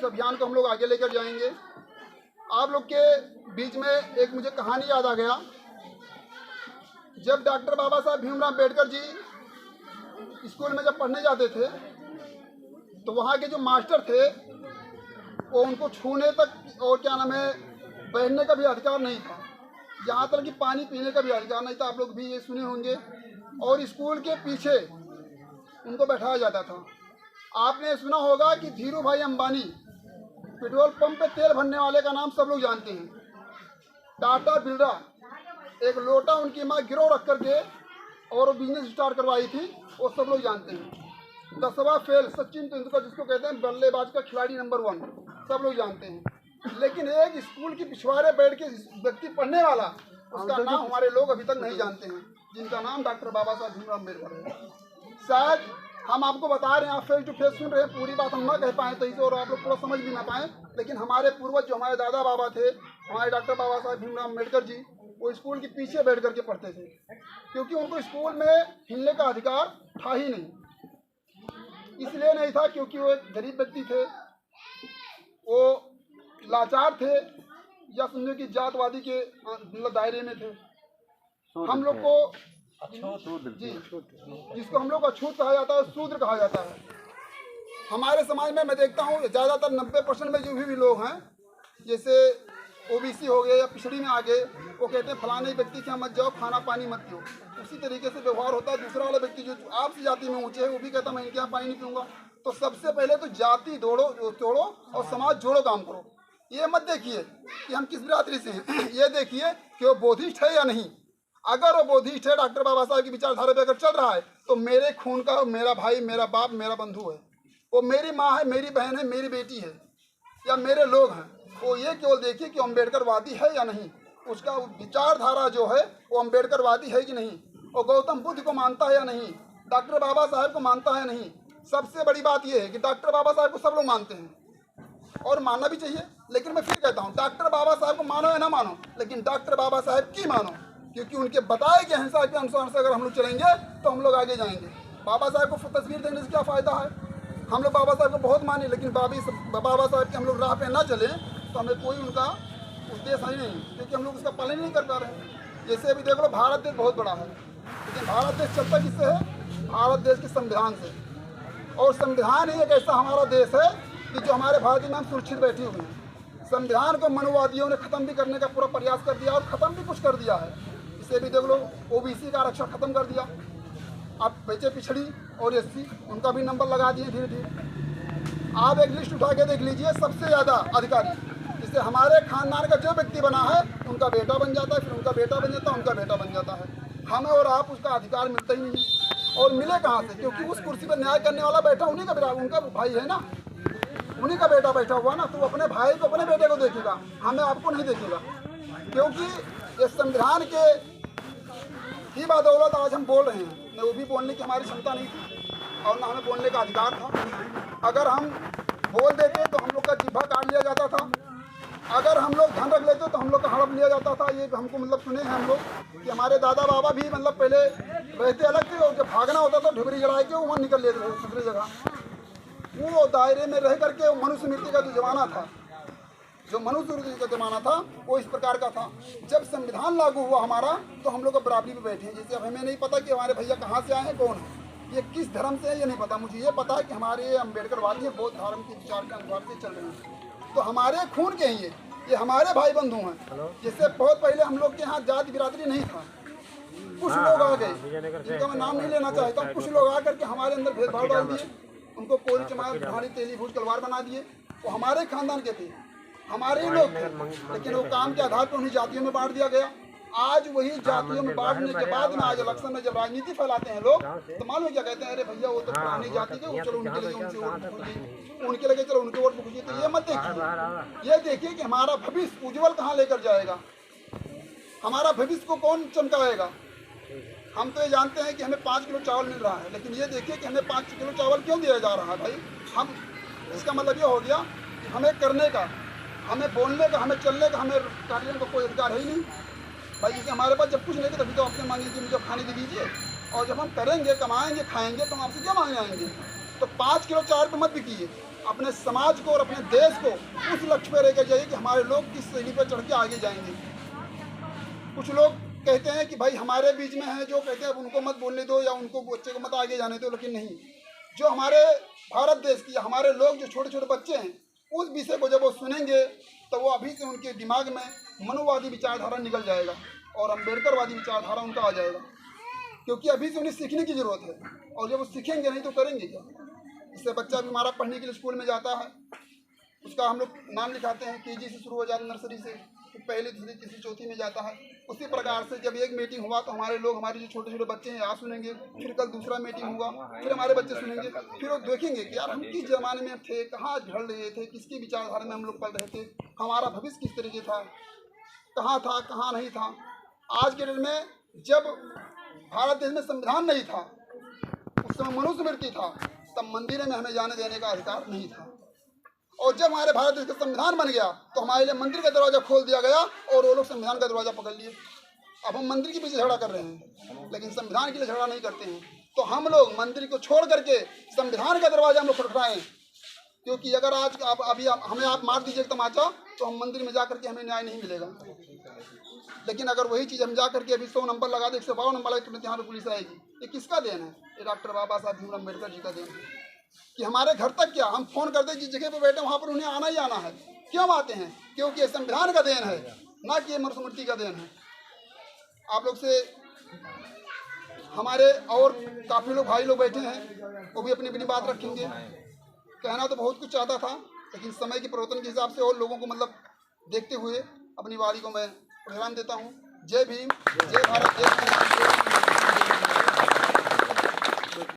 इस अभियान को हम लोग आगे लेकर जाएंगे। आप लोग के बीच में एक मुझे कहानी याद आ गया। जब डॉक्टर बाबा साहब भीमराव अम्बेडकर जी स्कूल में जब पढ़ने जाते थे तो वहाँ के जो मास्टर थे वो उनको छूने तक और क्या नाम है बैठने का भी अधिकार नहीं था, यहाँ तक कि पानी पीने का भी अधिकार नहीं था। आप लोग भी ये सुने होंगे। और स्कूल के पीछे उनको बैठाया जाता था। आपने सुना होगा कि धीरू भाई अंबानी पेट्रोल पंप पे तेल भरने वाले का नाम सब लोग जानते हैं। टाटा बिरला एक लोटा उनकी माँ गिरोह रख करके और बिजनेस स्टार्ट करवाई थी, वो सब लोग जानते हैं। 10वां फेल सचिन तेंदुलकर जिसको कहते हैं बल्लेबाज का खिलाड़ी नंबर 1, सब लोग जानते हैं। लेकिन एक स्कूल की पिछवाड़े बैठ के व्यक्ति पढ़ने वाला, उसका नाम हमारे लोग अभी तक नहीं जानते हैं, जिनका नाम डॉक्टर बाबा साहब भीमराव अम्बेडकर है। शायद हम आपको बता रहे हैं, आप फेस टू फेस सुन रहे हैं, पूरी बात हम ना कह पाएँ तो इसे और आप लोग पूरा समझ भी ना पाएँ, लेकिन हमारे पूर्वज जो हमारे दादा बाबा थे, हमारे डॉक्टर बाबा साहब भीमराव अम्बेडकर जी, वो स्कूल के पीछे बैठ करके पढ़ते थे, क्योंकि उनको स्कूल में हिलने का अधिकार था ही नहीं। इसलिए नहीं था क्योंकि वो एक गरीब व्यक्ति थे, वो लाचार थे, या समझो कि जातवादी के मतलब दायरे में थे। हम लोग को जी जिसको हम लोग को अछूत कहा जाता है, शूद्र कहा जाता है। हमारे समाज में मैं देखता हूँ ज़्यादातर 90% में जो भी लोग हैं, जैसे ओबीसी हो गए या पिछड़ी में आ गए, वो कहते हैं फलाने व्यक्ति के यहाँ मत जाओ, खाना पानी मत पियो। उसी तरीके से व्यवहार होता है। दूसरा वाला व्यक्ति जो आपसी जाति में ऊँचे है, वो भी कहता मैं इनके यहाँ पानी नहीं पीऊँगा। तो सबसे पहले तो जाति तोड़ो और समाज जोड़ो काम करो। ये मत देखिए कि हम किस बिरादरी से हैं, ये देखिए कि वो बोधिष्ठ है या नहीं। अगर वो बोधिष्ठ है, डॉक्टर बाबा साहब की विचारधारा पे अगर चल रहा है, तो मेरे खून का मेरा भाई, मेरा बाप, मेरा बंधु है, वो मेरी माँ है, मेरी बहन है, मेरी बेटी है, या मेरे लोग हैं। वो ये केवल देखिए कि अम्बेडकरवादी है या नहीं, उसका विचारधारा जो है वो अम्बेडकरवादी है कि नहीं, वो गौतम बुद्ध को मानता है या नहीं, डॉक्टर बाबा साहब को मानता है नहीं। सबसे बड़ी बात यह है कि डॉक्टर बाबा साहब को सब लोग मानते हैं और मानना भी चाहिए। लेकिन मैं फिर कहता हूँ, डॉक्टर बाबा साहब को मानो या ना मानो, लेकिन डॉक्टर बाबा साहब की मानो, क्योंकि उनके बताए गए हिसाब के अनुसार से अगर हम लोग चलेंगे तो हम लोग आगे जाएंगे। बाबा साहब को तस्वीर देने से क्या फ़ायदा है? हम लोग बाबा साहब को बहुत माने, लेकिन बाबा साहब के हम लोग राह पे ना चलें तो हमें कोई उनका उद्देश्य है नहीं, क्योंकि हम लोग उसका पालन नहीं कर पा रहे हैं। जैसे अभी देख लो, भारत देश बहुत बड़ा है, लेकिन भारत देश चलता किससे है? भारत देश के संविधान से। और संविधान ही एक ऐसा हमारा देश है कि जो हमारे भारत में हम सुरक्षित बैठे हुए हैं। संविधान को मनोवादियों ने ख़त्म भी करने का पूरा प्रयास कर दिया और ख़त्म भी कुछ कर दिया है। इसे भी देख लो, ओबीसी का आरक्षण ख़त्म कर दिया, अब बचे पिछड़ी और एससी, उनका भी नंबर लगा दिए धीरे धीरे। आप एक लिस्ट उठा के देख लीजिए, सबसे ज़्यादा अधिकारी जिससे हमारे खानदान का जो व्यक्ति बना है, उनका बेटा बन जाता है, फिर उनका बेटा बन जाता है, उनका बेटा बन जाता है। हमें और आप उसका अधिकार मिलता ही नहीं है। और मिले कहाँ से? क्योंकि उस कुर्सी पर न्याय करने वाला बैठा उन्हीं का उनका भाई है ना, उन्हीं का बेटा बैठा हुआ ना, तो वो अपने भाई को, अपने बेटे को देखेगा, हमें आपको नहीं देखेगा। क्योंकि ये संविधान के ही बदौलत आज हम बोल रहे हैं। न वो भी बोलने की हमारी क्षमता नहीं थी और ना हमें बोलने का अधिकार था। अगर हम बोल देते तो हम लोग का जिह्वा काट लिया जाता था, अगर हम लोग धन रख लेते तो हम लोग का हड़प लिया जाता था। ये हमको मतलब सुने हैं हम लोग कि हमारे दादा बाबा भी मतलब पहले रहते अलग थे, और जब भागना होता था ढुबरी जड़ा के वो निकल लेते थे दूसरी जगह। वो दायरे में रह करके मनुष्य मृत्यु का जो जमाना था, जो मनुष्य का ज़माना था, वो इस प्रकार का था। जब संविधान लागू हुआ हमारा, तो हम लोग बराबरी पे बैठे हैं। जैसे अब हमें नहीं पता कि हमारे भैया कहाँ से आए हैं, कौन है, ये किस धर्म से है, ये नहीं पता। मुझे ये पता है कि हमारे अम्बेडकरवादी बौद्ध धर्म के विचार के अनुसार से चल रहे हैं, तो हमारे खून के ही ये हमारे भाई बंधु हैं। जिससे बहुत पहले हम लोग के यहाँ जाति बिरादरी नहीं था। कुछ लोग आ गए, जिनका मैं नाम नहीं लेना चाहता, कुछ लोग आ करके हमारे अंदर भेदभाव डाल दिए, उनको कोरी चमार ढाड़ी तेली भूज तलवार बना दिए। वो हमारे खानदान के थे, हमारे ही लोग थे, लेकिन वो काम के आधार पर उन्हीं जातियों में बांट दिया गया। आज वही जातियों में बांटने के बाद में आज इलेक्शन में जब राजनीति फैलाते हैं लोग, तो मालूम क्या कहते हैं? अरे भैया वो तो पुरानी जाति के, चलो उनके लगे उनसे वोट पूछिए, उनके लगे चलो उनके वोट पूछिए। तो ये मत देखिए, ये देखिए कि हमारा भविष्य उज्जवल कहाँ लेकर जाएगा, हमारा भविष्य को कौन चमकाएगा। हम तो ये जानते हैं कि हमें 5 किलो चावल मिल रहा है, लेकिन ये देखिए कि हमें 5 किलो चावल क्यों दिया जा रहा है भाई। हम इसका मतलब ये हो गया कि हमें करने का, हमें बोलने का, हमें चलने का, हमें कार्य का कोई अधिकार है ही नहीं भाई। जैसे हमारे पास जब कुछ नहीं तभी तो आपसे मांगेंगे मुझे खाने के दीजिए, और जब हम करेंगे, कमाएंगे, खाएंगे, तो हम आपसे क्या मांगने आएंगे। तो 5 किलो चावल पर मत बिकिए, अपने समाज को और अपने देश को उस लक्ष्य पर लेकर जाइए कि हमारे लोग किस सीढ़ी पर चढ़ के आगे जाएंगे। कुछ लोग कहते हैं कि भाई हमारे बीच में है जो कहते हैं उनको मत बोलने दो या उनको बच्चे को मत आगे जाने दो, लेकिन नहीं, जो हमारे भारत देश की हमारे लोग जो छोटे छोटे बच्चे हैं उस विषय को जब वो सुनेंगे तो वो अभी से उनके दिमाग में मनुवादी विचारधारा निकल जाएगा और अम्बेडकरवादी विचारधारा उनका आ जाएगा, क्योंकि अभी से उन्हें सीखने की ज़रूरत है। और जब वो सीखेंगे नहीं तो करेंगे क्या। इससे बच्चा भी हमारा पढ़ने के लिए स्कूल में जाता है, उसका हम लोग नाम लिखाते हैं, केजी से शुरू हो जाता है, नर्सरी से, फिर पहली दूसरी तीसरी चौथी में जाता है। उसी प्रकार से जब एक मीटिंग हुआ तो हमारे लोग, हमारे जो छोटे छोटे बच्चे हैं यहाँ सुनेंगे, फिर कल दूसरा मीटिंग होगा, फिर हमारे बच्चे सुनेंगे, फिर वो देखेंगे कि यार हम किस ज़माने में थे, कहाँ ढल रहे थे, किसकी विचारधारा में हम लोग पढ़ रहे थे, हमारा भविष्य किस तरीके था, कहाँ नहीं था। आज के डेट में जब भारत देश में संविधान नहीं था, उस समय मनुस्मृति था, तब मंदिर में हमें जाने देने का अधिकार नहीं था। और जब हमारे भारत देश का संविधान बन गया तो हमारे लिए मंदिर का दरवाज़ा खोल दिया गया और वो लोग संविधान का दरवाज़ा पकड़ लिए। अब हम मंदिर के पीछे झगड़ा कर रहे हैं लेकिन संविधान के लिए झगड़ा नहीं करते हैं। तो हम लोग मंदिर को छोड़ करके संविधान का दरवाज़ा हम लोग खटखटाएं, क्योंकि अगर आज हमें आप मार दीजिए तमाचा तो हम मंदिर में जा करके हमें न्याय नहीं मिलेगा। लेकिन अगर वही चीज़ हम जा करके अभी 100 नंबर लगा दे, 152 नंबर लगा, तुरंत यहाँ पर पुलिस आएगी। ये किसका देन है? ये डॉक्टर बाबा साहब भीमराव अम्बेडकर जी का देन है कि हमारे घर तक क्या, हम फोन करते जिस जगह पर बैठे वहाँ पर उन्हें आना ही आना है। क्यों आते हैं? क्योंकि ये संविधान का देन है, ना कि ये मनुस्मृति का देन है। आप लोग से हमारे और काफ़ी लोग भाई लोग बैठे हैं, वो भी अपनी अपनी बात रखेंगे। कहना तो बहुत कुछ चाहता था लेकिन समय के परिवर्तन के हिसाब से और लोगों को देखते हुए अपनी वारी को मैं विराम देता हूँ। जय भीम, जय भारत, जय